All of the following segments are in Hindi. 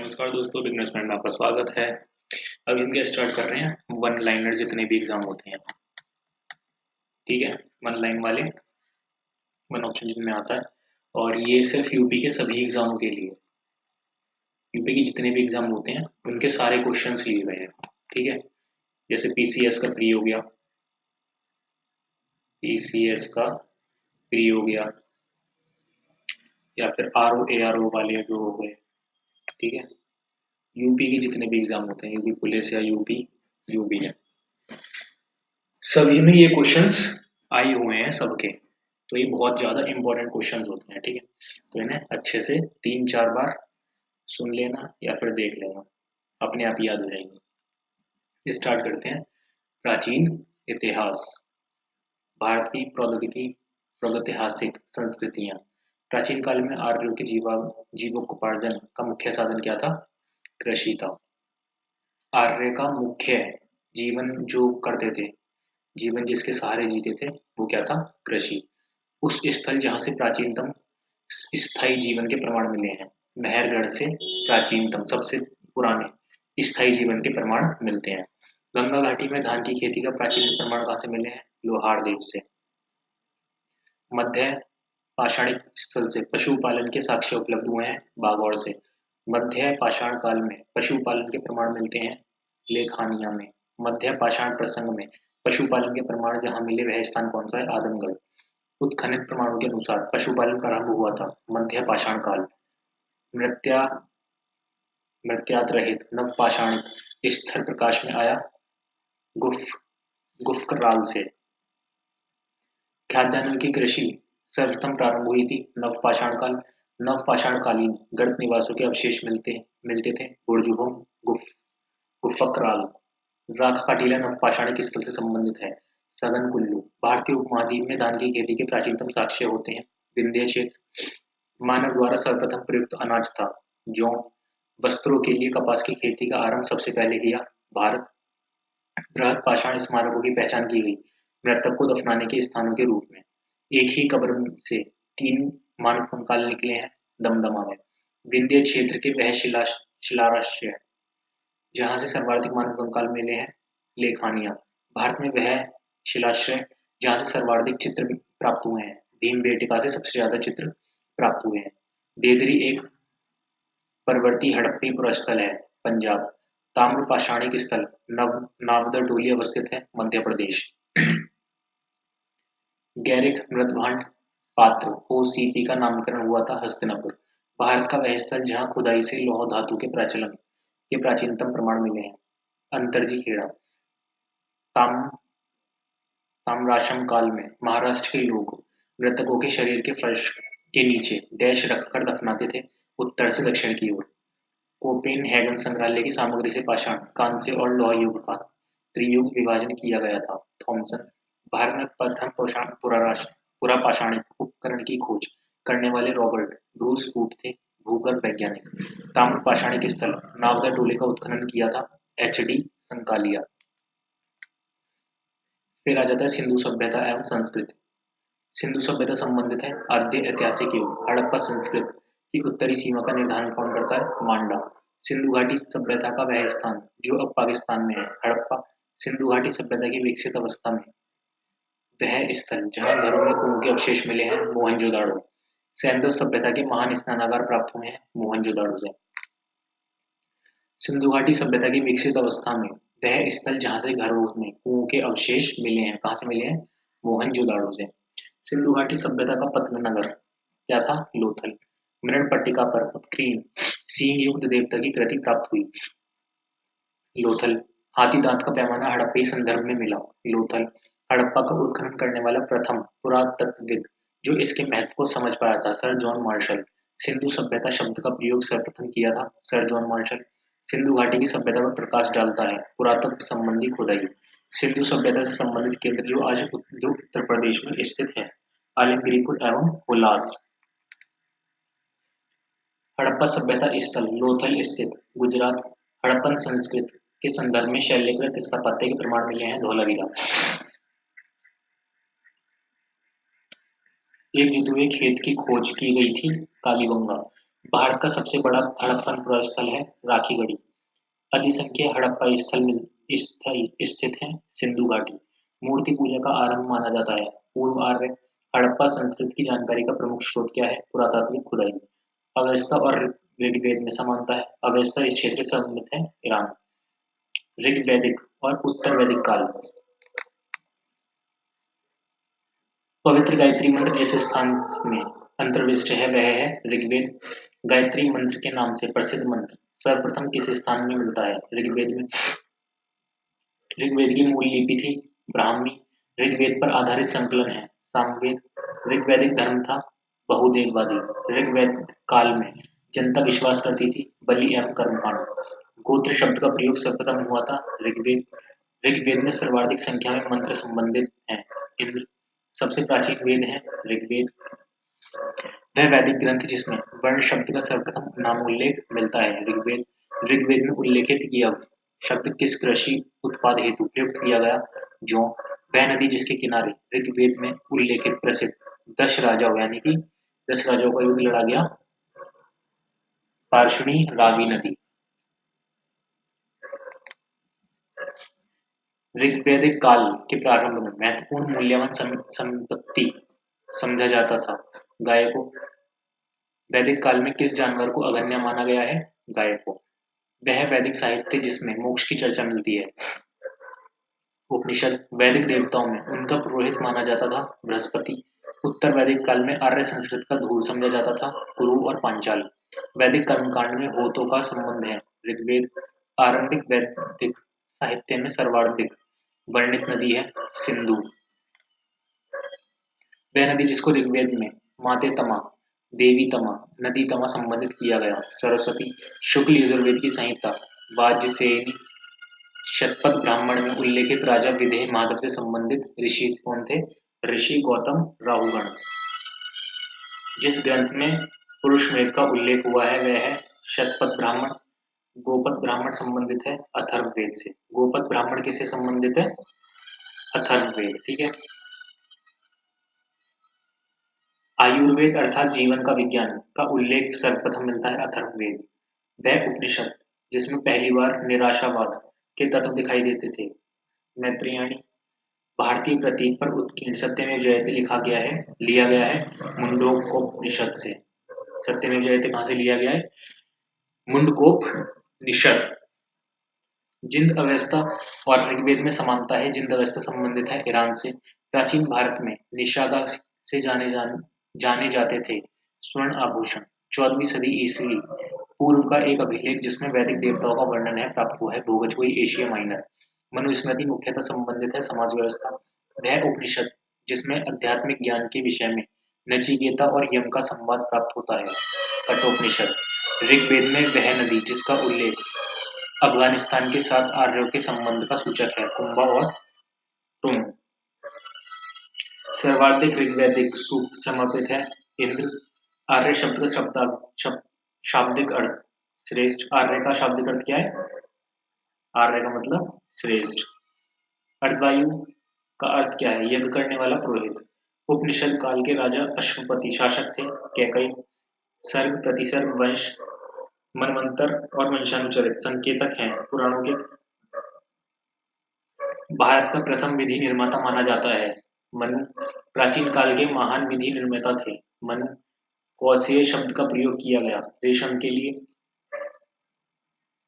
नमस्कार दोस्तों, बिगनर्स माइंड में आपका स्वागत है। अब हम क्या स्टार्ट कर रहे हैं, वन लाइनर जितने भी एग्जाम होते हैं, ठीक है। वन लाइन वाले, वन ऑप्शन जिनमें आता है, और ये सिर्फ यूपी के सभी एग्जामों के लिए, यूपी के जितने भी एग्जाम होते हैं उनके सारे क्वेश्चंस लिए गए हैं, ठीक है। जैसे पीसीएस का प्री हो गया, पीसीएस का प्री हो गया, या फिर आरओ एआरओ वाले जो हो गए, ठीक है। यूपी के जितने भी एग्जाम होते हैं, यूपी पुलिस या यूपी जो भी है, सभी में ये क्वेश्चंस आए हुए हैं सबके। तो ये बहुत ज्यादा इंपॉर्टेंट क्वेश्चंस होते हैं, ठीक है। तो इन्हें अच्छे से 3-4 बार सुन लेना या फिर देख लेना, अपने आप याद हो जाएंगे। स्टार्ट करते हैं। प्राचीन इतिहास, भारत की प्रौद्योगिकी, प्रागैतिहासिक संस्कृतियां। प्राचीन काल में आर्यों के जीवकोपार्जन का मुख्य साधन क्या था? कृषि था। आर्य का मुख्य जीवन जो करते थे, जीवन जिसके सहारे जीते थे, वो क्या था? कृषि। उस स्थल जहाँ से प्राचीनतम स्थायी जीवन के प्रमाण मिले हैं, मेहरगढ़ से प्राचीनतम सबसे पुराने स्थायी जीवन के प्रमाण मिलते हैं। गंगा घाटी में धान की खेती का प्राचीन प्रमाण कहाँ से मिले हैं? लोहार देव से। मध्य पाषाणिक स्थल से पशुपालन के साक्ष्य उपलब्ध हुए हैं, बागौर से। मध्य पाषाण काल में पशुपालन के प्रमाण मिलते हैं, लेखानिया में। मध्य पाषाण प्रसंग में पशुपालन के प्रमाण जहाँ मिले वह स्थान कौन सा है? आदमगढ़। उत्खनित प्रमाणों के अनुसार पशुपालन प्रारंभ हुआ था मध्य पाषाण काल। मृत्या मृत्यात रहित नवपाषाणिक स्तर प्रकाश में आया गुफ गुफकराल से। खाद्यान्नों की कृषि सर्वप्रथम प्रारंभ हुई थी नवपाषाण काल। नवपाषाणकालीन गढ़ निवासों के अवशेष मिलते थे बुर्जुहों गुफ गुफकराल। राख काटीला नवपाषाणिक स्थल से संबंधित है। सघन कुल्लू, भारतीय उपमहाद्वीप में धान की खेती के प्राचीनतम साक्ष्य होते हैं। विंध्य क्षेत्र, मानव द्वारा सर्वप्रथम प्रयुक्त अनाज था जौ। वस्त्रों के लिए कपास की खेती का आरंभ सबसे पहले किया भारत। बृहद पाषाण स्मारकों की पहचान की गई मृतक को दफनाने के स्थानों के रूप में। एक ही कब्र से 3 मानव कंकाल निकले हैं दमदमा में। विंध्य क्षेत्र के वह शिलाराश्य जहाँ से सर्वाधिक मानव कंकाल मिले हैं, लेखानिया। भारत में वह शिलाश्रय जहाँ से सर्वाधिक चित्र प्राप्त हुए हैं, भीमबेटका से सबसे ज्यादा चित्र प्राप्त हुए हैं। देदरी एक परवर्ती हड़प्पी पुरस्थल है, पंजाब। ताम्र पाषाणिक स्थल नावदर डोली अवस्थित है, मध्य प्रदेश। गैरिक मृदभांड पात्र ओसीपी का नामकरण हुआ था हस्तिनापुर। भारत का वह स्थल जहाँ खुदाई से लौह धातु के प्रचलन के प्राचीनतम प्रमाण मिले हैं, अंतरजी खेड़ा। ताम ताम्राश्म काल में महाराष्ट्र के लोग मृतकों के शरीर के फर्श के नीचे डैश रखकर दफनाते थे, उत्तर से दक्षिण की ओर। कोपेनहेगन संग्रहालय की सामग्री से पाषाण, कांस्य और लौह युग का त्रियुग विभाजन किया गया था, थॉमसन। भारत में प्रथम पुरापाषाणिक उपकरण की खोज करने वाले रॉबर्ट ब्रूस फूट थे, भूगर्भ वैज्ञानिक। ताम्र पाषाणिक स्थल नावदा टोले का उत्खनन किया था एच.डी. संकालिया। फिर आ जाता है सिंधु सभ्यता एवं संस्कृति। सिंधु सभ्यता संबंधित है आद्य ऐतिहासिक युग, हड़प्पा संस्कृत की उत्तरी सीमा का निर्धारण कौन करता है? मांडा। सिंधु घाटी सभ्यता का वह स्थान जो अब पाकिस्तान में है, हड़प्पा। सिंधु घाटी सभ्यता की विकसित अवस्था में वह स्थल जहाँ घरों में कुओं के अवशेष मिले हैं, मोहनजोदाड़ो। सैंधव सभ्यता के महान स्नानागार प्राप्त हुए हैं, मोहनजोदाड़ो से। सिंधु घाटी सभ्यता की विकसित अवस्था में वह स्थल जहाँ से घरों में कुओं के अवशेष मिले हैं, कहाँ से मिले हैं? मोहनजोदाड़ो से। सिंधु घाटी सभ्यता का पतन नगर क्या था? लोथल। मृण पट्टिका पर उत्कीर्ण सींग युक्त देवता की कृति प्राप्त हुई, लोथल। हाथी दांत का पैमाना हड़प्पी संदर्भ में मिला, लोथल। हड़प्पा का उत्खनन करने वाला प्रथम पुरातत्वविद जो इसके महत्व को समझ पाया था, सर जॉन मार्शल। सिंधु सभ्यता शब्द का प्रयोग सर्वप्रथम किया था सर जॉन मार्शल। सिंधु घाटी की सभ्यता पर प्रकाश डालता है पुरातत्व संबंधी खुदाई। सिंधु सभ्यता से संबंधित केंद्र जो आज जो उत्तर प्रदेश में स्थित है, आलमगिरीपुर एवं उल्लास। हड़प्पा सभ्यता स्थल लोथल स्थित गुजरात। हड़प्पन संस्कृत के संदर्भ में शैलकृत स्थापत्य के प्रमाण मिले हैं, धौलावीरा। एक जुते हुए खेत की खोज की गई थी, कालीबंगा। भारत का सबसे बड़ा हड़प्पन पुरास्थल है राखीगढ़ी। अधिसंख्य हड़प्पा स्थित है सिंधु घाटी। मूर्ति पूजा का आरंभ माना जाता है। पूर्व आर्य हड़प्पा संस्कृति की जानकारी का प्रमुख स्रोत क्या है? पुरातात्विक खुदाई। अवेस्ता और ऋग्वेद में समानता है। अवेस्ता इस क्षेत्र से संबंधित है ईरान। ऋग्वैदिक और उत्तर वैदिक काल। पवित्र गायत्री मंत्र जिस स्थान में अंतर्विष्ट है वह है ऋग्वेद। गायत्री मंत्र के नाम से प्रसिद्ध मंत्र सर्वप्रथम किस स्थान में मिलता है? ऋग्वेद में। ऋग्वेद की मूल लिपि थी ब्राह्मी। ऋग्वेद पर आधारित संकलन है सामवेद। ऋग्वैदिक धर्म था बहुदेववादी। ऋग्वेद काल में जनता विश्वास करती थी बलि एवं कर्मकांड। गोत्र शब्द का प्रयोग सर्वप्रथम हुआ था ऋग्वेद। ऋग्वेद में सर्वाधिक संख्या में मंत्र संबंधित हैं इंद्र। सबसे प्राचीन वेद है ऋग्वेद। वह वैदिक ग्रंथ जिसमें वर्ण शब्द का सर्वप्रथम नामोल्लेख मिलता है ऋग्वेद। ऋग्वेद में उल्लेखित यव शब्द किस कृषि उत्पाद हेतु प्रयुक्त किया गया? जौ। वह नदी जिसके किनारे ऋग्वेद में उल्लेखित प्रसिद्ध दश राजाओं यानी कि 10 राजाओं का युद्ध लड़ा गया पार्शुनी रावी नदी। ऋग्वैदिक काल के प्रारंभ में महत्वपूर्ण मूल्यवान संपत्ति समझा जाता था गाय को। वैदिक काल में किस जानवर को अगण्य माना गया है? गाय को। वह वैदिक साहित्य जिसमें मोक्ष की चर्चा मिलती है उपनिषद। वैदिक देवताओं में उनका पुरोहित माना जाता था बृहस्पति। उत्तर वैदिक काल में आर्य संस्कृत का धूल समझा जाता था कुरु और पांचाल। वैदिक कर्मकांड में होतों का संबंध है ऋग्वेद। आरंभिक वैदिक साहित्य में सर्वाधिक वर्णित नदी है सिंधु। वह नदी जिसको ऋग्वेद में माते तमा देवी तमा नदी तमा संबंधित किया गया सरस्वती। शुक्ल यजुर्वेद की संहिता वाजसेयनी शतपथ ब्राह्मण में उल्लेखित राजा विदेह माधव से संबंधित ऋषि कौन थे? ऋषि गौतम राहुगण। जिस ग्रंथ में पुरुष वेद का उल्लेख हुआ है वह है शतपथ ब्राह्मण। गोपद ब्राह्मण संबंधित है अथर्ववेद से। गोपद ब्राह्मण किससे संबंधित है? अथर्ववेद। ठीक है। आयुर्वेद अर्थात जीवन का विज्ञान का उल्लेख सर्वप्रथम मिलता है अथर्ववेद। वह उपनिषद जिसमें पहली बार निराशावाद के तत्व दिखाई देते थे मैत्रेयणी। भारतीय प्रतीक पर उत्कीर्ण सत्यमेव जयते लिया गया है मुंडकोपनिषद से। सत्यमेव जयते कहाँ से लिया गया है? मुंडकोपनिषद। जिंद अवस्था और ऋग्वेद में समानता है। जिंद अवस्था संबंधित है ईरान से। प्राचीन भारत में निषादा से जाने जाते थे स्वर्ण आभूषण। 14वीं सदी ईस्वी पूर्व का एक अभिलेख जिसमें वैदिक देवताओं का वर्णन है प्राप्त हुआ है भोगजकोई एशिया माइनर। मनुस्मृति मुख्यतः संबंधित है समाज व्यवस्था। वह उपनिषद जिसमें आध्यात्मिक ज्ञान के विषय में नचिकेता और यम का संवाद प्राप्त होता है कठोपनिषद। ऋग्वेद में वह नदी जिसका उल्लेख अफगानिस्तान के साथ आर्यों के संबंध का सूचक है कुंभा और टुन। सर्वाधिक ऋग्वैदिक सूक्त समर्पित है इंद्र। आर्य शब्द का शाब्दिक अर्थ श्रेष्ठ। आर्य का शाब्दिक अर्थ क्या है? आर्य का मतलब श्रेष्ठ। अर्धवायु का अर्थ क्या है? यज्ञ करने वाला पुरोहित। उपनिषद काल के राजा अश्वपति शासक थे कैकई। सर्ग प्रतिसर्ग वंश मनवंतर और वंशानुचरित संकेतक हैं पुराणों के। भारत का प्रथम विधि निर्माता माना जाता है मनु। प्राचीन काल के महान विधि निर्माता थे मनु। कौशेय शब्द का प्रयोग किया गया रेशम के लिए।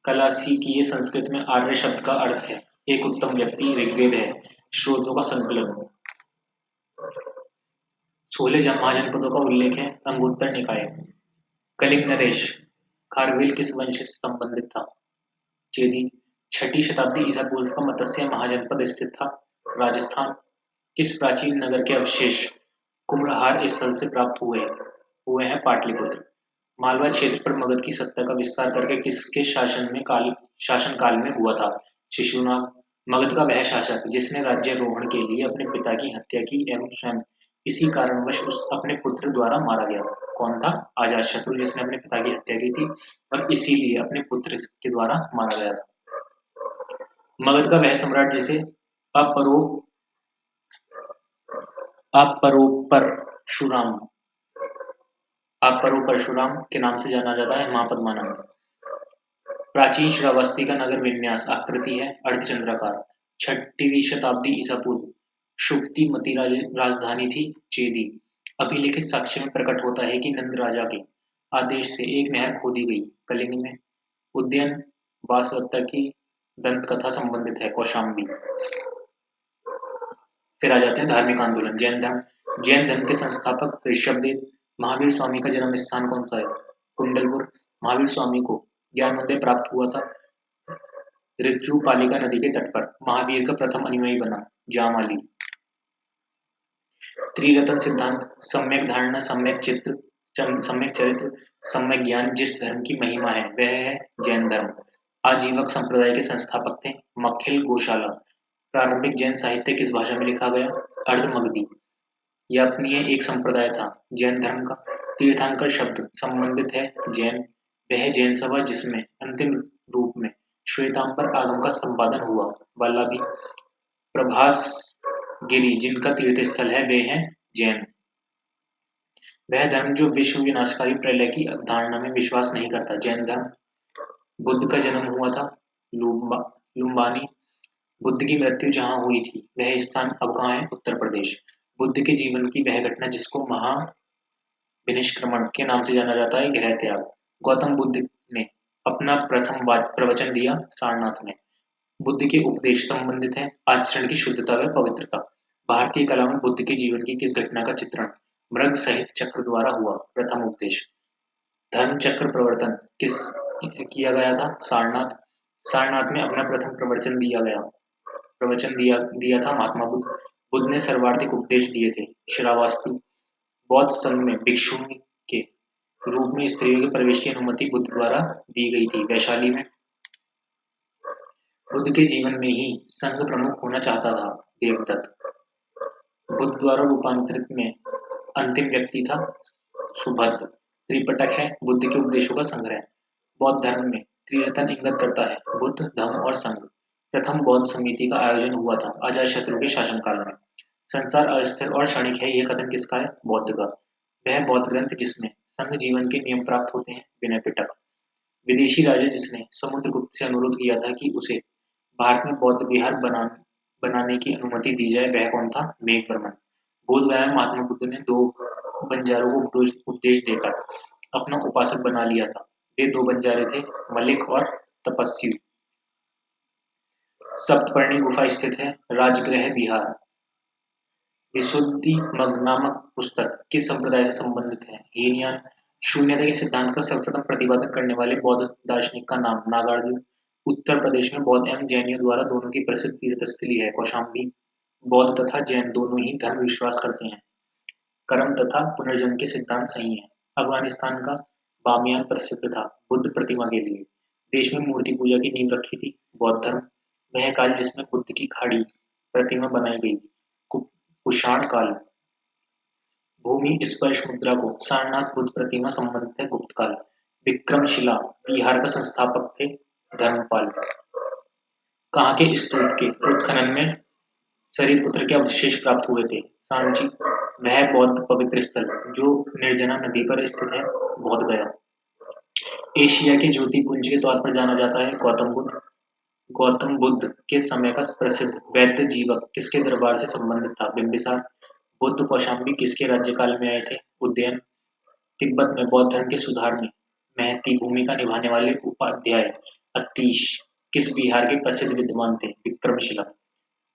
कलासीकीय संस्कृत में आर्य शब्द का अर्थ है एक उत्तम व्यक्ति। ऋग्वेद है स्रोतों का संकलन। 16 महाजनपदों का उल्लेख है अंगुत्तर निकाय। कलिंग नरेश खारवेल किस वंश से संबंधित था? चेदी। 6ठी शताब्दी ईसा पूर्व का मत्स्य महाजनपद स्थित था राजस्थान। किस प्राचीन नगर के अवशेष कुम्भलहार स्थल से प्राप्त हुए हैं पाटलिपुत्र। मालवा क्षेत्र पर मगध की सत्ता का विस्तार करके किसके शासन काल में हुआ था? शिशुनाग। मगध का वह शासक जिसने राज्यारोहण के लिए अपने पिता की हत्या की एवं स्वयं इसी कारणवश अपने पुत्र द्वारा मारा गया। कौन था? अजातशत्रु जिसने अपने पिता की हत्या की थी और इसीलिए अपने पुत्र के द्वारा मारा गया था। मगध का वह सम्राट जिसे अपरोपरशुराम आपरो परशुराम के नाम से जाना जाता है मां पद्मानंद। प्राचीन श्रावस्ती का नगर विन्यास आकृति है अर्धचंद्राकार। 6वीं शताब्दी ईसा पूर्व शुक्ति मती राजधानी थी चेदी। अभिलिखित साक्ष्य में प्रकट होता है कि नंद राजा के आदेश से एक नहर खोदी गई कलिंग में। उद्यन वासवत्ता की दंत कथा संबंधित है कौशाम्बी। फिर आ जाते हैं धार्मिक आंदोलन जैन धर्म। जैन धर्म के संस्थापक ऋषभदेव। महावीर स्वामी का जन्म स्थान कौन सा है? कुंडलपुर। महावीर स्वामी को ज्ञानोदय प्राप्त हुआ था ऋतुपालिका नदी के तट पर। महावीर का प्रथम अनुयायी बना जामाली। त्रिरत्न सिद्धांत सम्यक धारणा, सम्यक चित्र, सम्यक चरित्र, सम्यक ज्ञान। जिस धर्म की महिमा है वह है जैन धर्म। आजीवक संप्रदाय के संस्थापक थे मक्खिल गोशाला। प्रारंभिक जैन साहित्य किस भाषा में लिखा गया? अर्धमगधी। यापनीय एक संप्रदाय था जैन धर्म का। तीर्थंकर शब्द संबंधित है जैन। वह जैन सभा जिसमें अंतिम रूप में श्वेतांबर आगम का संपादन हुआ। वल्लभी। प्रभास गिरी जिनका तीर्थ स्थल है वे हैं जैन। वह धर्म जो विश्व विनाशकारी प्रलय की अवधारणा में विश्वास नहीं करता जैन धर्म। बुद्ध का जन्म हुआ था लुम्बानी। बुद्ध की मृत्यु जहाँ हुई थी वह स्थान अब कहाँ है? उत्तर प्रदेश। बुद्ध के जीवन की वह घटना जिसको महाविनिष्क्रमण के नाम से जाना जाता है गृह त्याग। गौतम बुद्ध ने अपना प्रथम प्रवचन दिया सारनाथ में। बुद्ध के उपदेश संबंधित है आचरण की शुद्धता व पवित्रता। भारतीय कला में बुद्ध के जीवन की किस घटना का चित्रण मृग सहित चक्र द्वारा हुआ? प्रथम उपदेश। धर्म चक्र प्रवर्तन किस किया गया था? सारनाथ। सारनाथ में अपना प्रथम प्रवचन दिया था महात्मा बुद्ध। बुद्ध ने सर्वार्थिक उपदेश दिए थे श्रावस्ती। बौद्ध संघ में भिक्षु के रूप में स्त्रियों के प्रवेश की अनुमति बुद्ध द्वारा दी गई थी वैशाली में। बुद्ध के जीवन में ही संघ प्रमुख होना चाहता था देवदत्त। बुद्ध द्वारा रूपांतरित में अंतिम व्यक्ति था सुभद्र। त्रिपिटक है बुद्ध के उपदेशों का संग्रह। बौद्ध धर्म में त्रिरत्न इंगित करता है बुद्ध, धम्म और संघ। प्रथम बौद्ध समिति का आयोजन हुआ था अजातशत्रु के शासनकाल में। संसार अस्थिर और क्षणिक है, यह कथन किसका है? बौद्ध का। वह बौद्ध ग्रंथ जिसमें संघ जीवन के नियम प्राप्त होते हैं विनय पिटक। विदेशी राजा जिसने समुद्रगुप्त से अनुरोध किया था कि उसे भारत में बौद्ध विहार बनाने की अनुमति दी जाए वह कौन था? मेघवर्मन। बोधगया में महात्मा बुद्ध ने 2 बंजारों को उपदेश देकर अपना उपासक बना लिया था। वे 2 बंजारे थे मलिक और तपस्वी। सप्तपर्णी गुफा स्थित है राजगृह बिहार। विशुद्धि मग नामक पुस्तक किस संप्रदाय से संबंधित है? हीनयान। शून्यता के सिद्धांत का सर्वप्रथम प्रतिपादन करने वाले बौद्ध दार्शनिक का नाम नागार्जुन। उत्तर प्रदेश में बौद्ध एवं जैनियों द्वारा दोनों की प्रसिद्ध तीर्थस्थली है कौशाम्बी। बौद्ध तथा जैन दोनों ही धर्म विश्वास करते हैं कर्म तथा पुनर्जन्म के सिद्धांत सही हैं। अफगानिस्तान का बामियान प्रसिद्ध था बुद्ध प्रतिमा के लिए। देश में मूर्ति पूजा की नींव रखी थी बौद्ध धर्म। वह काल जिसमें बुद्ध की खाड़ी प्रतिमा बनाई गई कुषाण काल। भूमि स्पर्श मुद्रा को सारनाथ बुद्ध प्रतिमा संबंधित है गुप्त काल। विक्रमशिला बिहार का संस्थापक थे धर्मपाल। कहाँ के स्तूप के उत्खनन में सरितपुत्र के अवशेष प्राप्त हुए थे? सांची। वह बौद्ध पवित्र स्थल जो निर्जना नदी पर स्थित है बोध गया। एशिया के ज्योतिपुंज के तौर पर जाना जाता है गौतम बुद्ध। गौतम बुद्ध के समय का प्रसिद्ध वैद्य जीवक किसके दरबार से संबंधित था? बिंबिसार। बुद्ध कौशाम्बी किसके राज्यकाल में आए थे? उदयन। तिब्बत में बौद्ध धर्म के सुधार में महती भूमिका निभाने वाले उपाध्याय अतीश किस बिहार के प्रसिद्ध विद्वान थे? विक्रमशिला।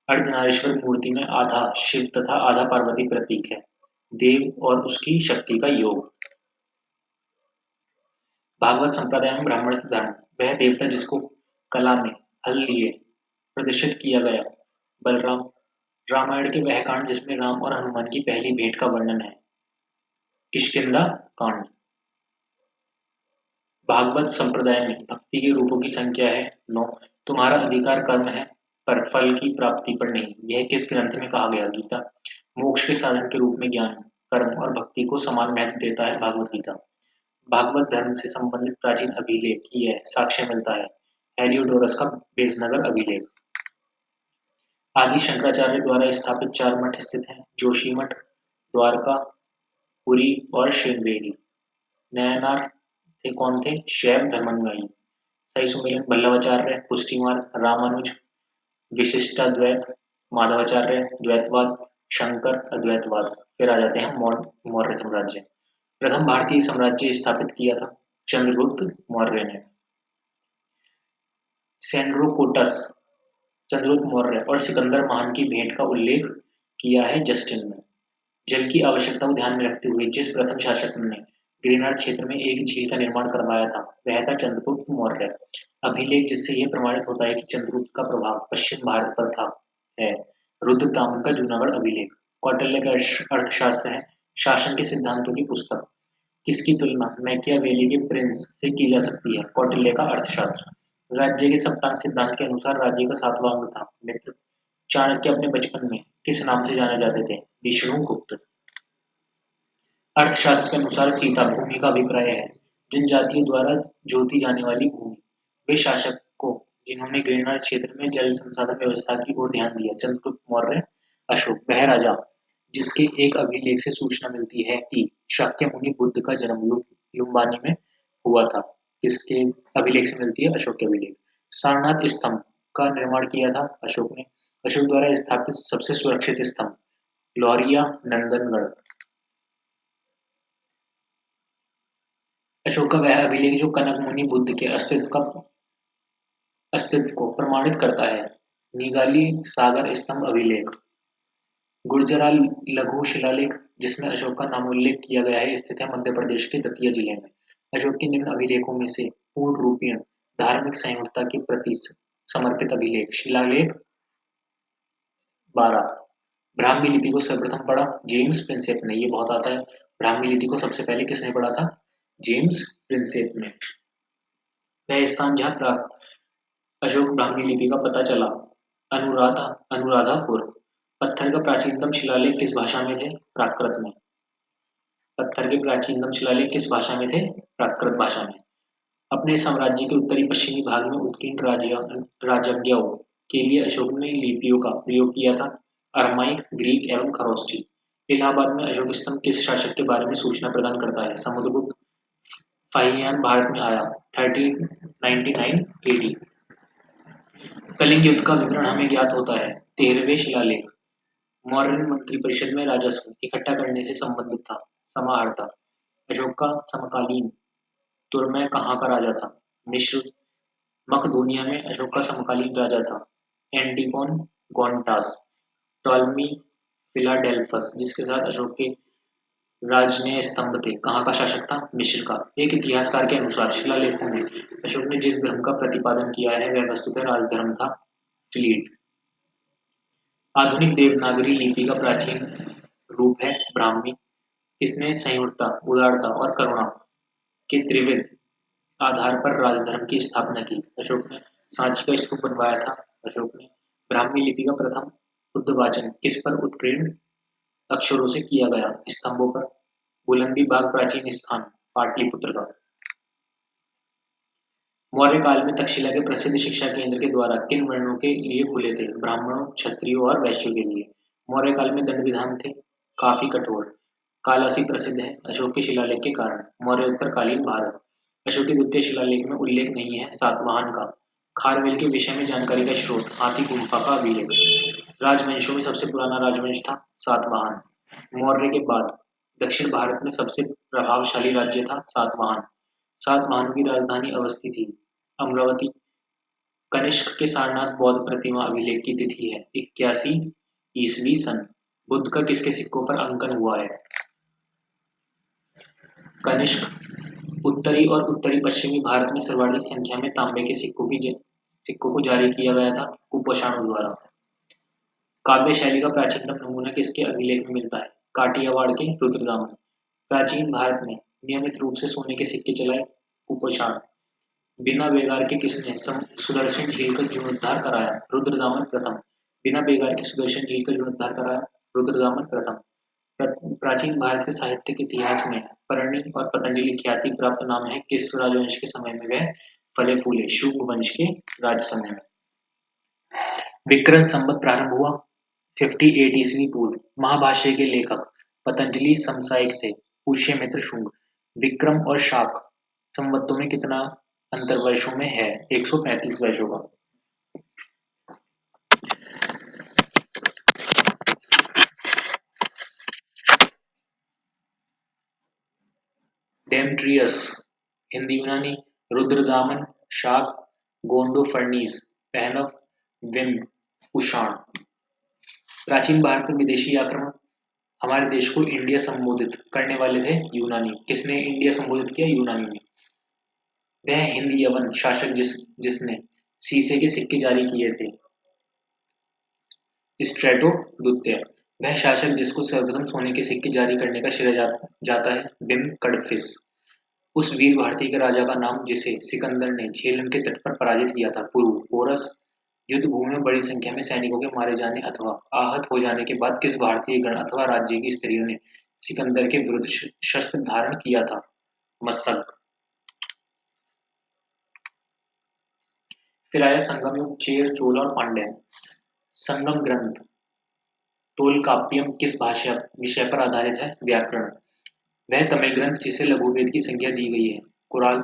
अर्धनारीश्वर मूर्ति में आधा शिव तथा आधा पार्वती प्रतीक है देव और उसकी शक्ति का योग। भागवत संप्रदाय में ब्राह्मण धर्म वह देवता जिसको कला में हल लिए प्रदर्शित किया गया बलराम। रामायण के वह कांड जिसमें राम और हनुमान की पहली भेंट का वर्णन है किष्किंधा कांड। भागवत संप्रदाय में भक्ति के रूपों की संख्या है 9। तुम्हारा अधिकार कर्म है पर फल की प्राप्ति पर नहीं, यह किस ग्रंथ में कहा गया? गीता। मोक्ष के साधन के रूप में ज्ञान, कर्म और भक्ति को समान महत्व देता है भागवत गीता। भागवत धर्म से संबंधित प्राचीन अभिलेख की यह साक्ष्य मिलता है हेलियोडोरस का बेजनगर अभिलेख। आदि शंकराचार्य द्वारा स्थापित 4 मठ स्थित हैं जोशीमठ, द्वारका, पुरी और श्रृंगेरी। नयनार थे कौन थे? शैव धर्मानुयायी। सही सुमेलियन बल्लभाचार्य, पुष्टि मार्ग, रामानुज, विशिष्टाद्वैत, माधवाचार्य, द्वैतवाद, शंकर, अद्वैतवाद। फिर आ जाते हैं मौर्य साम्राज्य। प्रथम भारतीय साम्राज्य स्थापित किया था चंद्रगुप्त मौर्य ने। सेंड्रोकोटस, चंद्रगुप्त मौर्य और सिकंदर महान की भेंट का उल्लेख किया है जस्टिन ने। जल की आवश्यकता को ध्यान में रखते हुए जिस प्रथम शासक ने गिरिनार क्षेत्र में एक झील का निर्माण करवाया था वह था चंद्रगुप्त मौर्य। अभिलेख जिससे यह प्रमाणित होता है कि चंद्रगुप्त का प्रभाव पश्चिम भारत पर था है रुद्रताम्र का जूनागढ़ अभिलेख। कौटिल्य का अर्थशास्त्र है शासन के सिद्धांतों की पुस्तक। किसकी तुलना मैकियावेली के प्रिंस से की जा सकती है? कौटिल्य का अर्थशास्त्र। राज्य के सप्तांग सिद्धांत के अनुसार राज्य का सातवां अंग था मित्र। चाणक्य अपने बचपन में किस नाम से जाने जाते थे? विष्णुगुप्त। अर्थशास्त्र के अनुसार सीता भूमि का अभिप्राय है जिन जातियों द्वारा जोती जाने वाली भूमि। वे शासक को जिन्होंने गिरिनार क्षेत्र में जल संसाधन व्यवस्था की ओर ध्यान दिया। चंद्रगुप्त मौर्य। अशोक वह राजा जिसके एक अभिलेख से सूचना मिलती है कि शाक्यमुनि बुद्ध का जन्म लुम्बानी में हुआ था। किसके अभिलेख से मिलती है? अशोक के अभिलेख। सारनाथ स्तंभ का निर्माण किया था अशोक ने। अशोक द्वारा स्थापित सबसे सुरक्षित स्तंभ लौरिया नंदनगढ़। अशोक का वह अभिलेख जो कनक मुनि बुद्ध के अस्तित्व को प्रमाणित करता है। निगाली सागर स्तंभ अभिलेख। गुर्जरा लघु शिलालेख जिसमें अशोक का नामोल्लेख किया गया है स्थित है मध्य प्रदेश के दतिया जिले में। अशोक के निम्न अभिलेखों में से पूर्ण रूपीण धार्मिक संयुक्ता के प्रति समर्पित अभिलेख शिलालेख 12। ब्राह्मी लिपि को सर्वप्रथम पढ़ा जेम्स प्रिंसेप ने। ये बहुत आता है। ब्राह्मी लिपि को सबसे पहले किसने पढ़ा था? जेम्स प्रिंसेप ने। वह स्थान जहाँ प्राप्त अशोक ब्राह्मी लिपि का पता चला अनुराधापुर। पत्थर का प्राचीनतम शिलालेख किस भाषा में थे? प्राकृत में। पत्थर के प्राचीनतम शिलालेख किस भाषा में थे? प्राकृत भाषा में। अपने साम्राज्य के उत्तरी पश्चिमी भाग में उत्कीर्ण राजज्ञों के लिए अशोक ने लिपियों का प्रयोग किया था अरमाइक, ग्रीक एवं खरोष्ठी। इलाहाबाद में अशोक स्तंभ किस शासक के बारे में सूचना प्रदान करता है? समुद्रगुप्त। फाहियान भारत में आया 1399 एडी। कलिंग युद्ध का विवरण हमें ज्ञात होता है 13वें शिलालेख। मौर्य मंत्रिपरिषद में राजस्व इकट्ठा करने से संबंधित था समाहर्ता। अशोक का समकालीन तुर्मै कहाँ का राजा था? मिस्र। मकदूनिया में अशोक का समकालीन राजा था एंटिगोन गोनटास। टॉलमी फिलाडेल्फस जिसके साथ अशोक के राजनीय स्तंभ थे कहाँ का शासक था? मिस्र का। एक इतिहासकार के अनुसार शिलालेखों में अशोक ने जिस धर्म का प्रतिपादन किया है वह वस्तुतः राजधर्म था फ्लीट। आधुनिक देवनागरी लिपि का प्राचीन रूप है ब्राह्मी। इसने संयुक्ता उदारता और करुणा के त्रिविध आधार पर राजधर्म की स्थापना की। अशोक ने सांची का स्तूप बनवाया था। अशोक ने ब्राह्मी लिपि का प्रथम उद्वाचन किस पर उत्कीर्ण अक्षरों से किया गया? स्तंभों पर। बुलंदी बाग प्राचीन स्थान पाटलिपुत्र का। मौर्य काल में तक्षशिला के प्रसिद्ध शिक्षा केंद्र के द्वारा किन वर्णों के लिए खुले थे? ब्राह्मणों, क्षत्रियों और वैश्यों के लिए। मौर्य काल में दंड विधान थे काफी कठोर। कालासी प्रसिद्ध है अशोक के शिलालेख के कारण। मौर्य उत्तरकालीन भारत। अशोक के द्वितीय शिलालेख में उल्लेख नहीं है सातवाहन का। खारवेल के विषय में जानकारी का स्रोत हाथी गुम्फा का अभिलेख। राजवंशों में सबसे पुराना राजवंश था सातवाहन। मौर्य के बाद दक्षिण भारत में सबसे प्रभावशाली राज्य था सातवाहन। सातवाहनों की राजधानी अवस्थी थी अमरावती। कनिष्क के सारनाथ बौद्ध प्रतिमा अभिलेख की तिथि है 81 ईस्वी सन। बुद्ध का किसके सिक्कों पर अंकन हुआ है? कनिष्क। उत्तरी और उत्तरी पश्चिमी भारत में सर्वाधिक संख्या में तांबे के सिक्कों को जारी किया गया था कुपोषणों द्वारा। काव्य शैली का प्राचीनतम नमूना किसके अभिलेख में मिलता है? काठियावाड़ के रुद्रदामन। प्राचीन भारत में नियमित रूप से सोने के सिक्के चलाए कुपोषण। बिना बेगार के किसने सुदर्शन झील का जीर्णोद्धार कराया? रुद्रदामन प्रथम। बिना बेगार के सुदर्शन झील का जीर्णोद्धार कराया रुद्रदामन प्रथम। प्राचीन भारत के साहित्यिक इतिहास में परणी और पतंजलि ख्याति प्राप्त नाम है किस राजवंश के समय में वह फले फूले? शुंग वंश के राज समय में। विक्रम संवत प्रारंभ हुआ 58 ईस्वी पूर्व। महाभाष्य के लेखक पतंजलि समसामयिक थे पुष्यमित्र शुंग। विक्रम और शाक संवतों में कितना अंतर वर्षों में है? 135 वर्षों का। डेमेट्रियस, हिंदी यूनानी, रुद्रदामन, शाक, गोंडोफर्नीज, पहनव, विम, कुषाण। प्राचीन भारत में विदेशी आक्रमण हमारे देश को इंडिया संबोधित करने वाले थे यूनानी। किसने इंडिया संबोधित किया? यूनानी ने। वह हिंद यवन शासक जिसने सीसे के सिक्के जारी किए थे। स्ट्रेटो द्वितीय, वह शासक जिसको सर्वप्रथम सोने के सिक्के जारी करने का श्रेय जाता है। बिम कडफिस, उस वीर भारतीय के राजा का नाम जिसे सिकंदर ने झेलम के तट पर पराजित किया था। पूर्व पोरस, युद्ध भूमि में बड़ी संख्या में सैनिकों के मारे जाने अथवा आहत हो जाने के बाद किस भारतीय गण अथवा राज्य की स्त्रियों ने सिकंदर के विरुद्ध शस्त्र धारण किया था? मसक। फिर आया संगम युग, चेर, चोल और पांड्य। संगम ग्रंथ तोलकाप्पियम किस भाषा विषय पर आधारित है? व्याकरण। वह तमिल ग्रंथ जिसे लघुवेद की संज्ञा दी गई है। कुराल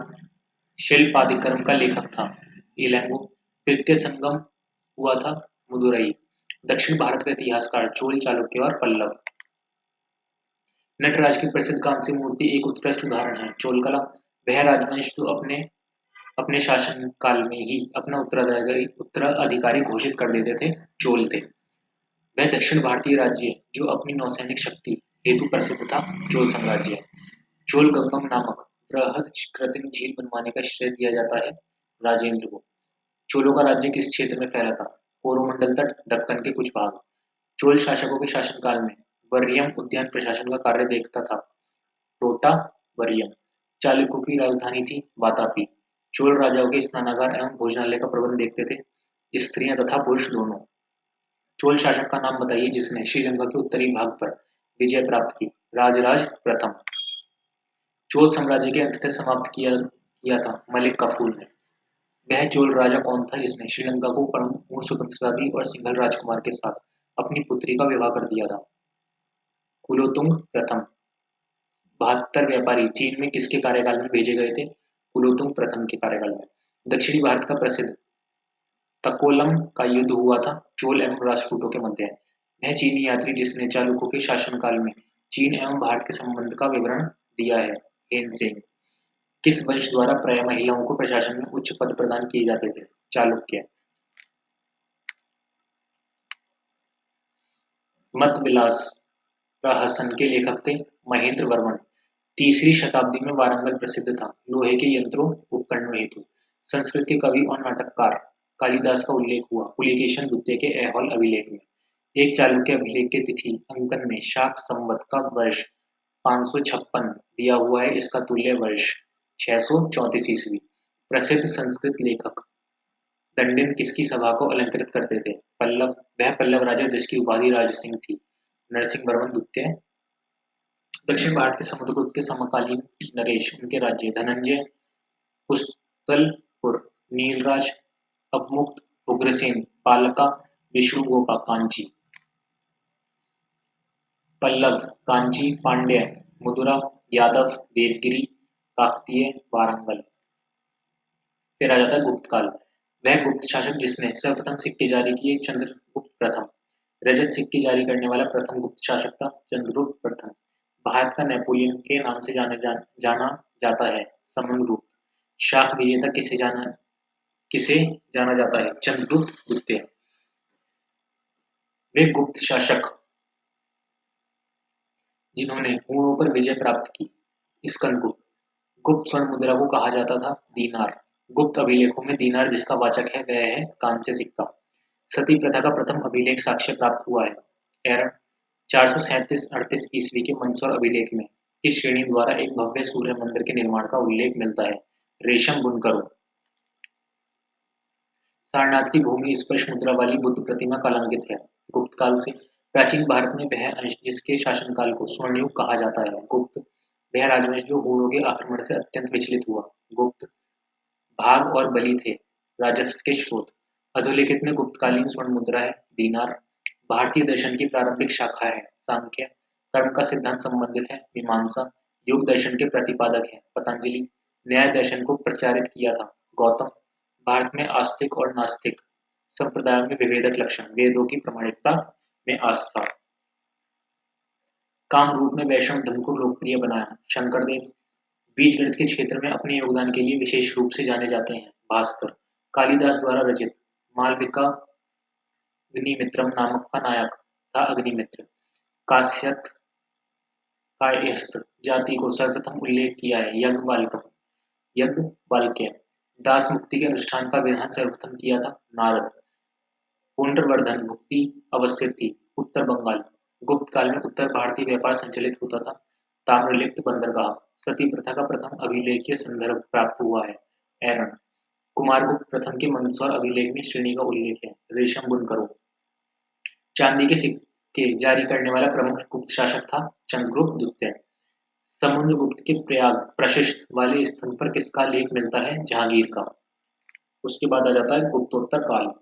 शिल्पादिकर्म का लेखक था। इलैंगो। तृतीय संगम हुआ था मदुरई। दक्षिण भारत का इतिहासकार चोल, चालुक्य और पल्लव। नटराज की प्रसिद्ध कांस्य मूर्ति एक उत्कृष्ट उदाहरण है। चोलकला, वह राजवंश जो अपने अपने शासन काल में ही अपना उत्तराधिकारी घोषित कर देते थे, चोल थे। वह दक्षिण भारतीय राज्य जो अपनी नौसैनिक शक्ति हेतु प्रसिद्ध था, चोल साम्राज्य। चोल गंगम नामक बृहद कृत्रिम झील बनवाने का श्रेय दिया जाता है राजेंद्र को। चोलों का राज्य किस क्षेत्र में फैला था? कोरोमंडल तट, दक्कन के कुछ भाग। चोल शासकों के शासनकाल में वरियम उद्यान प्रशासन का कार्य देखता था। टोटा वरियम। चालुक्यों की राजधानी थी वातापी। चोल राजाओं के स्नानागार एवं भोजनालय का प्रबंध देखते थे स्त्रियां तथा पुरुष दोनों। चोल शासक का नाम बताइए जिसने श्रीलंका के उत्तरी भाग पर विजय प्राप्त की। राजराज प्रथम। चोल साम्राज्य के अंततः समाप्त किया था मलिक काफूर ने। वह चोल राजा कौन था जिसने श्रीलंका को परम पूर्ण स्वतंत्रता दी और सिंघल राजकुमार के साथ अपनी पुत्री का विवाह कर दिया था? कुलोतुंग प्रथम। 72 व्यापारी चीन में किसके कार्यकाल में भेजे गए थे? कुलोतुंग प्रथम के कार्यकाल में। दक्षिणी भारत का प्रसिद्ध तकोलम का युद्ध हुआ था चोल एवं राष्ट्रकूटों के मध्य। वह चीनी यात्री जिसने चालुक्यों के शासनकाल में चीन एवं भारत के संबंध का विवरण दिया है। हेनसेन। किस वंश द्वारा प्राय महिलाओं को प्रशासन में उच्च पद प्रदान किए जाते थे? चालुक्य। मत विलास प्रहसन के लेखक थे महेंद्र वर्मन। तीसरी शताब्दी में वारंगल प्रसिद्ध था लोहे के यंत्रों उपकरणों हेतु। संस्कृत के कवि और नाटककार कालिदास का उल्लेख हुआ पुलिकेशन द्वितीय के ऐहोल अभिलेख में। एक चालुक्य अभिलेख के तिथि अंकन में शाक संवत का वर्ष 556 दिया हुआ है। इसका तुल्य वर्ष 634 ईस्वी। प्रसिद्ध संस्कृत लेखक दंडिन किसकी सभा को अलंकृत करते थे? पल्लव। वह पल्लव राजा जिसकी उपाधि राज सिंह थी। नरसिंह वर्मन द्वितीय। दक्षिण भारत के समुद्रगुप्त के समकालीन नरेश उनके राज्य धनंजय, पुस्तलपुर, नीलराज, अवमुक्त, उग्रसेन, पालका, विष्णुगोपा, कांची। पल्लव, कांची, पांड्य, मदुरा, यादव, देवगिरी, काकतीय, वारंगल। फिर आ जाता है गुप्त काल। वह गुप्त शासक जिसने सर्वप्रथम सिक्के जारी किए चंद्रगुप्त प्रथम। रजत सिक्के जारी करने वाला प्रथम गुप्त शासक था चंद्रगुप्त प्रथम। भारत का नेपोलियन के नाम से जाना जाता है समुद्रगुप्त। शाक विजेता किसे जाना जाता है? चंद्रगुप्त द्वितीय। वे गुप्त शासक जिन्होंने हूणों पर विजय प्राप्त की। स्कंदगुप्त। गुप्त स्वर्ण मुद्रा को कहा जाता था दीनार। गुप्त अभिलेखों में दीनार जिसका वाचक है वह है कांस्य सिक्का। सती प्रथा का प्रथम अभिलेख साक्ष्य प्राप्त हुआ है एरन 437-38 ईस्वी के मंदसौर अभिलेख में। इस श्रेणी द्वारा एक भव्य सूर्य मंदिर के निर्माण का उल्लेख मिलता है। रेशम बुनकरों। सारनाथ की भूमि स्पर्श मुद्रा वाली बुद्ध प्रतिमा कलंकित है। गुप्त काल से प्राचीन भारत में वह अंश जिसके शासनकाल को स्वर्णयुग कहा जाता है। गुप्त। वह राजवंश जो हूणों के आक्रमण से अत्यंत विचलित हुआ। गुप्त। भाग और बलि थे राजस्व के स्रोत। अधोलिखित में गुप्तकालीन स्वर्ण मुद्रा है दीनार। भारतीय दर्शन की प्रारंभिक शाखा है सांख्य। कर्म का सिद्धांत संबंधित है मीमांसा। योग दर्शन के प्रतिपादक हैं। पतंजलि न्याय दर्शन को प्रचारित किया था। गौतम भारत में आस्तिक और नास्तिक संप्रदायों में विभेदक लक्षण, वेदों की प्रामाणिकता में आस्था। काम रूप में वैष्णव धर्म को लोकप्रिय बनाया। शंकरदेव बीज गणित के क्षेत्र में अपने योगदान के लिए विशेष रूप से जाने जाते हैं। भास्कर कालिदास द्वारा रचित मालविका अग्निमित्रम नामक का नायक था अग्निमित्र। काश्यप कायस्थ जाति को सर्वप्रथम उल्लेख किया है याज्ञवल्क्य। दास मुक्ति के अनुष्ठान का विधान सर्वप्रथम किया था नारद। पुंड्रवर्धन मुक्ति अवस्थित थी उत्तर बंगाल। गुप्त काल में उत्तर भारतीय व्यापार संचालित होता था। ताम्रलिप्त बंदरगाह सती प्रथा का प्रथम अभिलेखीय संदर्भ प्राप्त हुआ है। एरन कुमारगुप्त प्रथम के मंदसौर अभिलेख में श्रेणी का उल्लेख है। रेशम बुनकरों चांदी के सिक्के जारी करने वाला प्रमुख गुप्त शासक था चंद्रगुप्त द्वितीय। समुद्रगुप्त के प्रयाग प्रशस्त वाले स्थल पर किसका लेख मिलता है? जहांगीर का। उसके बाद आ जाता है गुप्तोत्तर काल।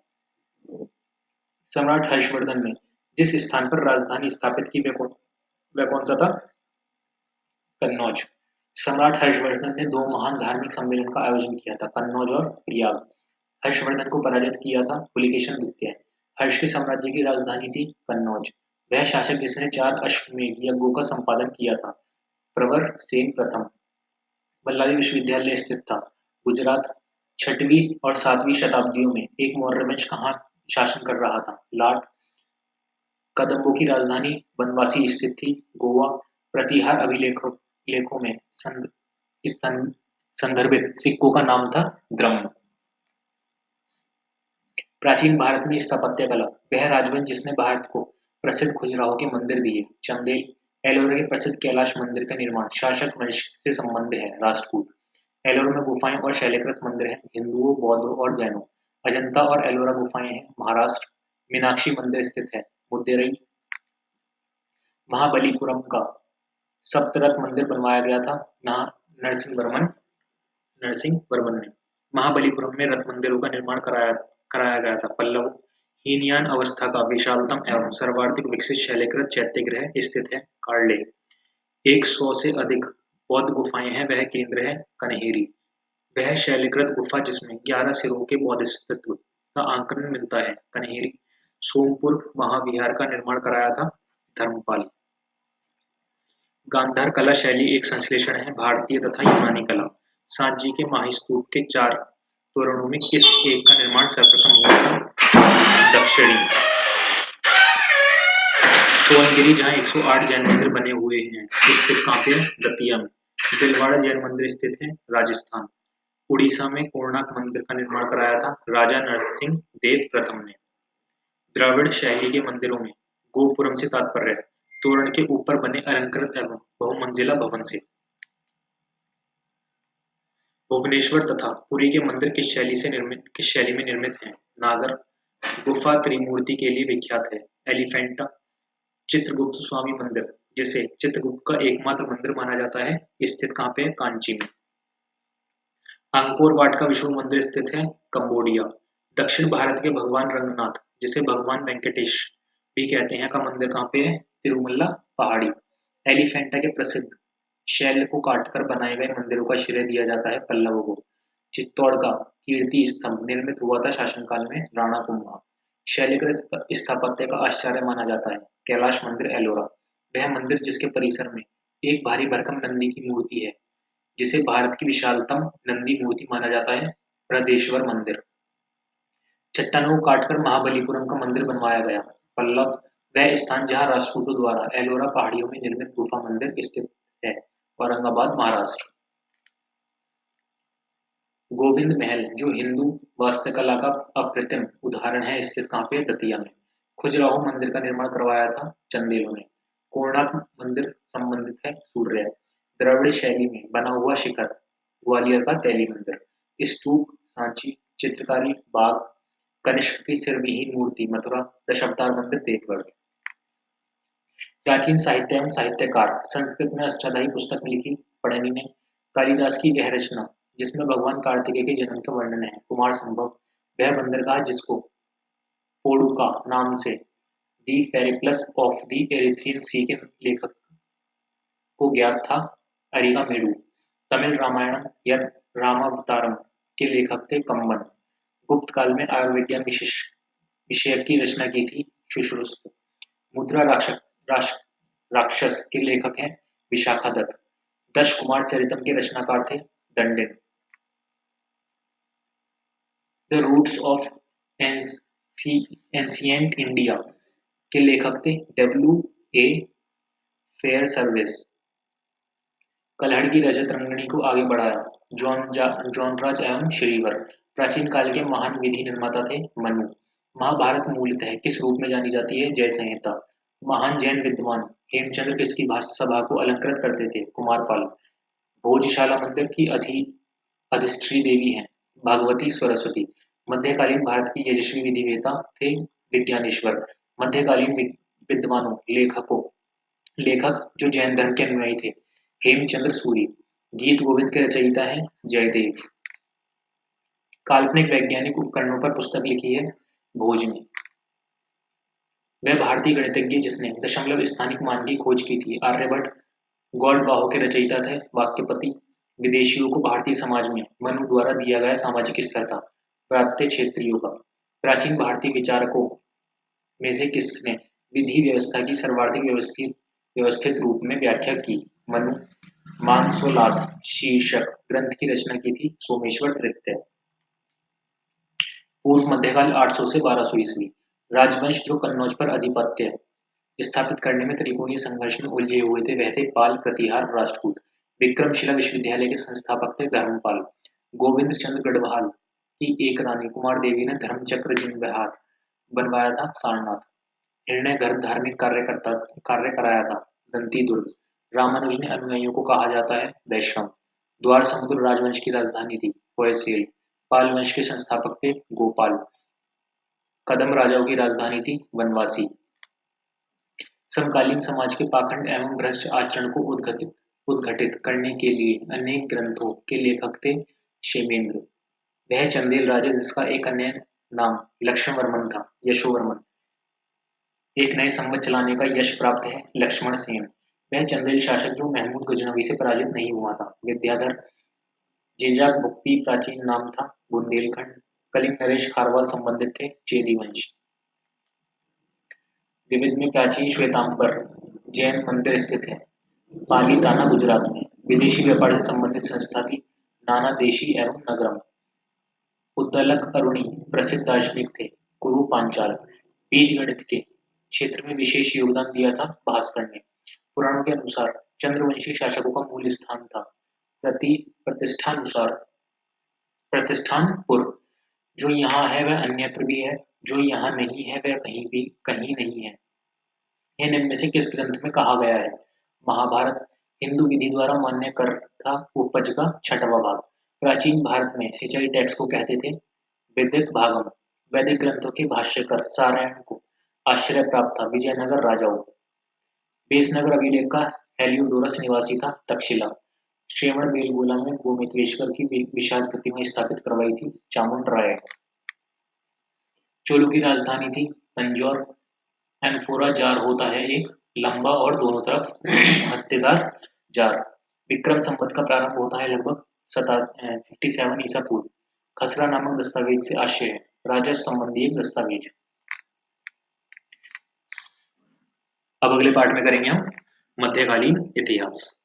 सम्राट हर्षवर्धन ने जिस स्थान पर राजधानी स्थापित की वह कौन सा था? कन्नौज। सम्राट हर्षवर्धन ने दो महान धार्मिक सम्मेलन का आयोजन किया था, कन्नौज और प्रयाग। हर्षवर्धन को पराजित किया था पुलिकेशन द्वितीय। हर्ष के साम्राज्य की राजधानी थी कन्नौज। वह शासक जिसने 4 अश्वमेध यज्ञों का संपादन किया था, प्रवर सेन प्रथम। बल्लारी विश्वविद्यालय स्थित था गुजरात। 6वीं और 7वीं शताब्दियों में एक मौर्य वंश कहाँ शासन कर रहा था? लाट। कदम्बों की राजधानी बनवासी स्थित थी गोवा। प्रतिहार अभिलेखों लेखों में संदर्भित सिक्कों का नाम था द्रम। प्राचीन भारत में स्थापत्य कला वह राजवंश जिसने भारत को प्रसिद्ध खजुराहो के मंदिर दिए। चंदेल एलोरा के प्रसिद्ध कैलाश मंदिर का निर्माण शासक वंश से संबंध है। राष्ट्रकूट एलोरा में गुफाएं और शैलकृत मंदिर हैं हिंदुओं, बौद्धों और जैनों। अजंता और एलोरा गुफाएं हैं महाराष्ट्र। मीनाक्षी मंदिर स्थित है मुद्देरई। महाबलीपुरम का सप्तरथ मंदिर बनवाया गया था नरसिंह वर्मन ने। महाबलीपुरम में रथ मंदिरों का निर्माण कराया गया था पल्लव। हीनयान अवस्था का विशालतम एवं सर्वाधिक विकसित शैलकृत चैत्यगृह स्थित है कार्ले। 100 से अधिक बौद्ध गुफाएं हैं वह केंद्र है कन्हेरी। वह शैलकृत गुफा जिसमें 11 सिरों के बोधिसत्व का आंकलन मिलता है कन्हेरी। सोमपुर महाविहार का निर्माण कराया था धर्मपाल। गांधार कला शैली एक संश्लेषण है भारतीय तथा यूनानी कला। सांची के माही स्तूप के 4 तोरणों में किस एक का निर्माण सर्वप्रथम हुआ था? दक्षिणी। सोनगिरी जहाँ 108 जैन मंदिर बने हुए हैं स्थित कहाँ पे? दतिया में। दिलवाड़ा जैन मंदिर स्थित है राजस्थान। उड़ीसा में कोणार्क मंदिर का निर्माण कराया था राजा नरसिंह देव प्रथम ने। द्रविड़ शैली के मंदिरों में गोपुरम से तात्पर्य है तोरण के ऊपर बने अलंकृत एवं बहुमंजिला भवन से। भुवनेश्वर तथा पुरी के मंदिर किस शैली में निर्मित हैं? नागर। गुफा त्रिमूर्ति के लिए विख्यात है एलिफेंटा। चित्रगुप्त स्वामी मंदिर जिसे चित्रगुप्त का एकमात्र मंदिर माना जाता है स्थित कहाँ पे? कांची में। अंकोर वाट का विष्णु मंदिर स्थित है कंबोडिया। दक्षिण भारत के भगवान रंगनाथ जिसे भगवान वेंकटेश भी कहते हैं का मंदिर कहाँ पे है? तिरुमल्ला पहाड़ी। एलिफेंटा के प्रसिद्ध शैल को काटकर बनाए गए मंदिरों का श्रेय दिया जाता है पल्लवों को। चित्तौड़ का कीर्ति स्तंभ निर्मित हुआ था शासनकाल में राणा कुंभा। शैलकृत स्थापत्य का आश्चर्य माना जाता है कैलाश मंदिर एलोरा। वह मंदिर जिसके परिसर में एक भारी भरकम नंदी की मूर्ति है जिसे भारत की विशालतम नंदी मूर्ति माना जाता है बृहदेश्वर मंदिर। चट्टानों को काटकर महाबलीपुरम का मंदिर बनवाया गया पल्लव। वह स्थान जहां राष्ट्रकूटों द्वारा एलोरा पहाड़ियों में निर्मित गुफा मंदिर स्थित है औरंगाबाद महाराष्ट्र। गोविंद महल जो हिंदू वास्तुकला का अप्रतिम उदाहरण है स्थित कहाँ पे? दतिया में। खजुराहो मंदिर का निर्माण करवाया था चंदेलों ने। कोणार्क मंदिर संबंधित है सूर्य। द्रविड़ शैली में बना हुआ शिखर ग्वालियर का तैली मंदिर। स्तूप सांची। चित्रकारी बाग। कनिष्क की सिर विहीन मूर्ति मथुरा। दशावतार मंदिर देवगढ़। प्राचीन साहित्य एवं साहित्यकार संस्कृत में अष्टाध्यायी पुस्तक लिखी पढ़नी ने। कालिदास की वह रचना जिसमें भगवान कार्तिकेय के जन्म का वर्णन है कुमार संभव। वह बंदरगाह जिसको पोडुका नाम से दी पेरिप्लस ऑफ द एरिथ्रियन सी के लेखक को ज्ञात था अरिगामेडु। तमिल रामायणम या रामावतारम के लेखक थे कम्बन। गुप्त काल में आयुर्विज्ञान विषयक की रचना की थी सुश्रुत। मुद्रा राक्षस के लेखक हैं विशाखादत्त। दश कुमार चरितम के रचनाकार थे Dandin. The roots of ancient India के लेखक थे W A Fairservis. Kalhan की रजत रंगनी को आगे बढ़ाया जॉनराज एवं श्रीवर। प्राचीन काल के महान विधि निर्माता थे मनु। महाभारत मूलतः किस रूप में जानी जाती है? जय संहिता। महान जैन विद्वान हेमचंद्र किसकी सभा को अलंकृत करते थे? कुमारपाल। भोजशाला मंदिर की अधिष्ठी देवी हैं भगवती सरस्वती। मध्यकालीन भारत की यशस्वी विधिवेता थे विज्ञानेश्वर। मध्यकालीन विद्वानों लेखक जो जैन धर्म के अनुयायी थे हेमचंद्र सूरी। गीत गोविंद के रचयिता हैं जयदेव। काल्पनिक वैज्ञानिक उपकरणों पर पुस्तक लिखी है भोज ने। वह भारतीय गणितज्ञ जिसने दशमलव स्थानिक मान की खोज की थी आर्यभट्ट। गॉड बाहो के रचयिता थे वाक्यपति। विदेशियों को भारतीय समाज में मनु द्वारा दिया गया सामाजिक स्तर था प्रांतीय क्षेत्रियों का। प्राचीन भारतीय विचारकों में से किसने विधि व्यवस्था की सर्वाधिक व्यवस्थित रूप में व्याख्या की? मनु। मानसोलास शीर्षक ग्रंथ की रचना की थी सोमेश्वर तृतीय। पूर्व मध्यकाल 800 से 1200 ईस्वी। राजवंश जो कन्नौज पर अधिपत्य स्थापित करने में त्रिकोणीय संघर्ष में उलझे हुए थे वह थे पाल प्रतिहार राष्ट्रकूट। विक्रमशिला विश्वविद्यालय के संस्थापक थे धर्मपाल। गोविंद चंद्र गढ़वाल की एक रानी कुमार देवी ने धर्मचक्र जिनबहार बनवाया था सारनाथ। हिरण्य गर्भ धार्मिक कार्य कराया था दंती दुर्ग। रामानुज ने अनुयायियों को कहा जाता है वैष्णव। द्वार समुद्र राजवंश की राजधानी थी होयसेल। पाल वंश के संस्थापक थे गोपाल। कदम राजाओं की राजधानी थी वनवासी। समकालीन समाज के पाखंड एवं भ्रष्ट आचरण को उद्घटित करने के लिए अनेक ग्रंथों के लेखक थे क्षेमेंद्र। वह चंदेल राजा जिसका एक अन्य नाम लक्ष्मणवर्मन था यशोवर्मन। एक नए संवत चलाने का यश प्राप्त है लक्ष्मण सेन। वह चंदेल शासक जो महमूद गजनवी से पराजित नहीं हुआ था। विद्याधर। जिजाक भुक्ति प्राचीन नाम था बुंदेलखंड। कलिंग नरेश खारवाल संबंधित थे चेदी वंश। विविध में प्राचीन श्वेतांबर जैन मंदिर स्थित है पालीताना गुजरात में। विदेशी व्यापार से संबंधित संस्था थी नाना देशी एवं नगरम। उद्दलक अरुणी प्रसिद्ध दार्शनिक थे कुरु पांचाल। बीज गणित के क्षेत्र में विशेष योगदान दिया था भास्कर ने। पुराणों के अनुसार चंद्रवंशी शासकों का मूल स्थान था प्रतिष्ठानपुर। जो यहाँ है वह अन्यत्र भी है, जो यहाँ नहीं है वह कहीं नहीं है। यह निम्न में से किस ग्रंथ में कहा गया है? महाभारत। हिंदू विधि द्वारा मान्य कर था उपज का छठवां भाग। प्राचीन भारत में सिंचाई टैक्स को कहते थे विद्युत भागम। वैदिक ग्रंथों के भाष्यकर सारायण को आश्रय प्राप्त था विजयनगर राजाओं। बेसनगर अभिलेख का हेलियोडोरस निवासी था तक्षशिला। श्रवण बेलगोला में गोमेतवेश्वर की विशाल प्रतिमा स्थापित करवाई थी चामुंड राय। चोलों की राजधानी थी तंजौर। एम्फोरा जार होता है एक लंबा और दोनों तरफ हत्तेदार जार। विक्रम संवत का प्रारंभ होता है लगभग 57 ईसा पूर्व। खसरा नामक दस्तावेज से आशय है राजस्व संबंधी एक दस्तावेज। अब अगले पार्ट में करेंगे हम मध्यकालीन इतिहास।